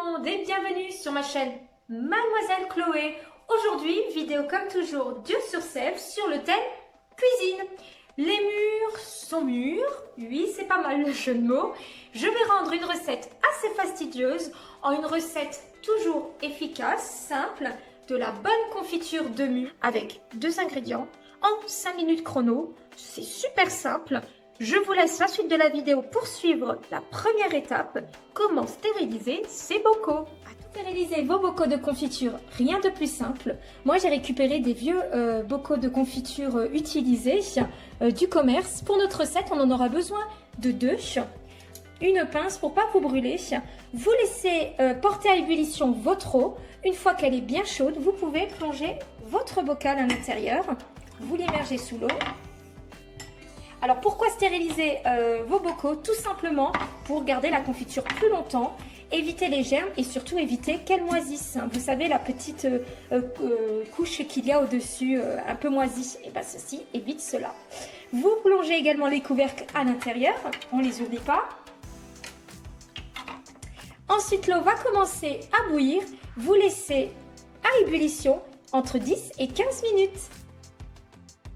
monde et bienvenue sur ma chaîne Mademoiselle Chloé. Aujourd'hui, vidéo comme toujours Dieu sur Sèvres sur le thème cuisine. Les murs sont mûrs, oui c'est pas mal le jeu de mots. Je vais rendre une recette assez fastidieuse en une recette toujours efficace, simple, de la bonne confiture de mûres avec 2 ingrédients en 5 minutes chrono. C'est super simple. Je vous laisse la suite de la vidéo pour suivre la première étape, comment stériliser ces bocaux. À stériliser vos bocaux de confiture, rien de plus simple. Moi j'ai récupéré des vieux bocaux de confiture utilisés du commerce. Pour notre recette, on en aura besoin de 2. Une pince pour pas vous brûler. Vous laissez porter à ébullition votre eau. Une fois qu'elle est bien chaude, vous pouvez plonger votre bocal à l'intérieur. Vous l'immergez sous l'eau. Alors pourquoi stériliser vos bocaux? Tout simplement pour garder la confiture plus longtemps, éviter les germes et surtout éviter qu'elles moisissent. Vous savez la petite couche qu'il y a au-dessus, un peu moisie, et bien ceci évite cela. Vous plongez également les couvercles à l'intérieur, on ne les oublie pas. Ensuite l'eau va commencer à bouillir, vous laissez à ébullition entre 10 et 15 minutes.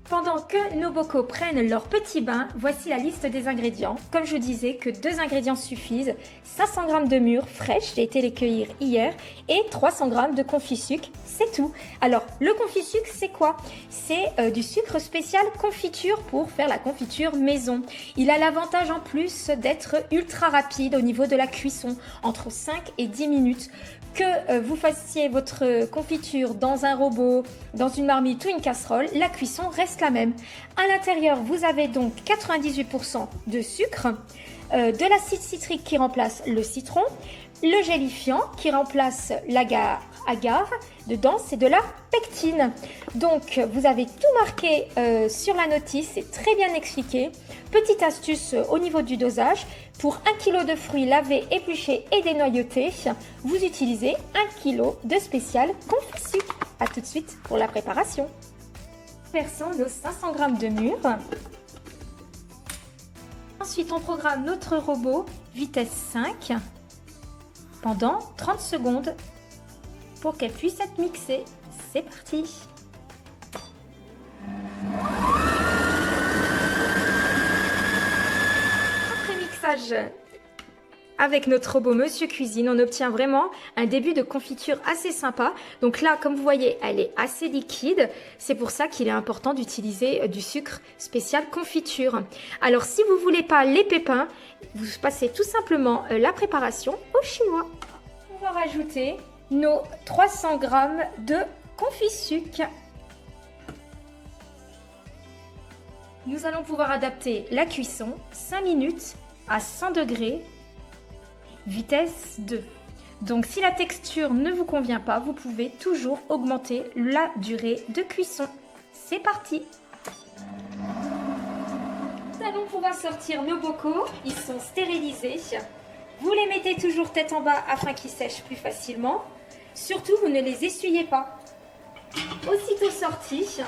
Pendant que nos bocaux prennent leur petit bain, voici la liste des ingrédients. Comme je vous disais, que 2 ingrédients suffisent. 500 g de mûres fraîches, j'ai été les cueillir hier, et 300 g de confit-sucre, c'est tout. Alors, le confit-sucre, c'est quoi? C'est du sucre spécial confiture pour faire la confiture maison. Il a l'avantage en plus d'être ultra rapide au niveau de la cuisson, entre 5 et 10 minutes. Que vous fassiez votre confiture dans un robot, dans une marmite ou une casserole, la cuisson reste la même. À l'intérieur, vous avez donc 98% de sucre, de l'acide citrique qui remplace le citron, le gélifiant qui remplace l'agar. Dedans, c'est de la pectine. Donc, vous avez tout marqué sur la notice, c'est très bien expliqué. Petite astuce au niveau du dosage. Pour 1 kg de fruits lavés, épluchés et dénoyautés, vous utilisez 1 kg de spécial confit-sucre. A tout de suite pour la préparation. Versons nos 500 g de mûres. Ensuite, on programme notre robot vitesse 5 pendant 30 secondes pour qu'elle puisse être mixée. C'est parti! Après mixage avec notre robot Monsieur Cuisine, on obtient vraiment un début de confiture assez sympa. Donc là, comme vous voyez, elle est assez liquide. C'est pour ça qu'il est important d'utiliser du sucre spécial confiture. Alors, si vous ne voulez pas les pépins, vous passez tout simplement la préparation au chinois. On va rajouter nos 300 g de confit-sucre. Nous allons pouvoir adapter la cuisson 5 minutes à 100 degrés, vitesse 2. Donc si la texture ne vous convient pas, vous pouvez toujours augmenter la durée de cuisson. C'est parti! Nous allons pouvoir sortir nos bocaux, ils sont stérilisés. Vous les mettez toujours tête en bas afin qu'ils sèchent plus facilement. Surtout, vous ne les essuyez pas. Aussitôt sortis,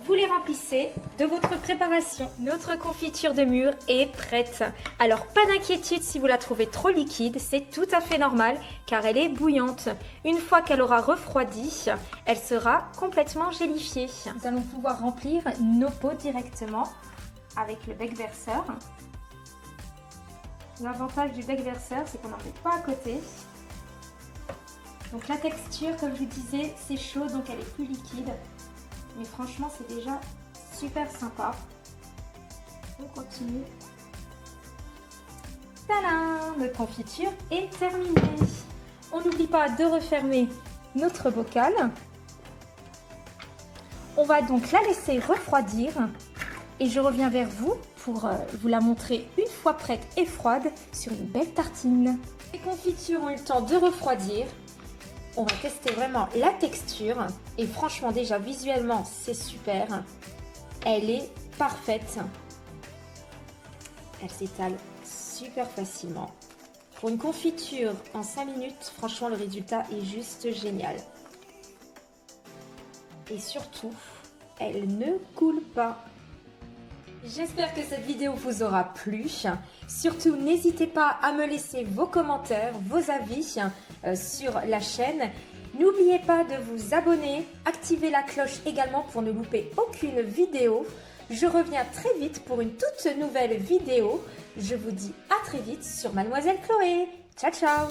vous les remplissez de votre préparation. Notre confiture de mûres est prête. Alors, pas d'inquiétude si vous la trouvez trop liquide, c'est tout à fait normal car elle est bouillante. Une fois qu'elle aura refroidi, elle sera complètement gélifiée. Nous allons pouvoir remplir nos pots directement avec le bec verseur. L'avantage du bec verseur, c'est qu'on n'en met pas à côté. Donc la texture, comme je vous disais, c'est chaud, donc elle est plus liquide. Mais franchement, c'est déjà super sympa. On continue. Tadam! Notre confiture est terminée. On n'oublie pas de refermer notre bocal. On va donc la laisser refroidir. Et je reviens vers vous pour vous la montrer une fois prête et froide sur une belle tartine. Les confitures ont eu le temps de refroidir. On va tester vraiment la texture. Et franchement, déjà visuellement, c'est super. Elle est parfaite. Elle s'étale super facilement. Pour une confiture en 5 minutes, franchement, le résultat est juste génial. Et surtout, elle ne coule pas. J'espère que cette vidéo vous aura plu. Surtout, n'hésitez pas à me laisser vos commentaires, vos avis sur la chaîne. N'oubliez pas de vous abonner, activer la cloche également pour ne louper aucune vidéo. Je reviens très vite pour une toute nouvelle vidéo. Je vous dis à très vite sur Mademoiselle Chloé. Ciao, ciao!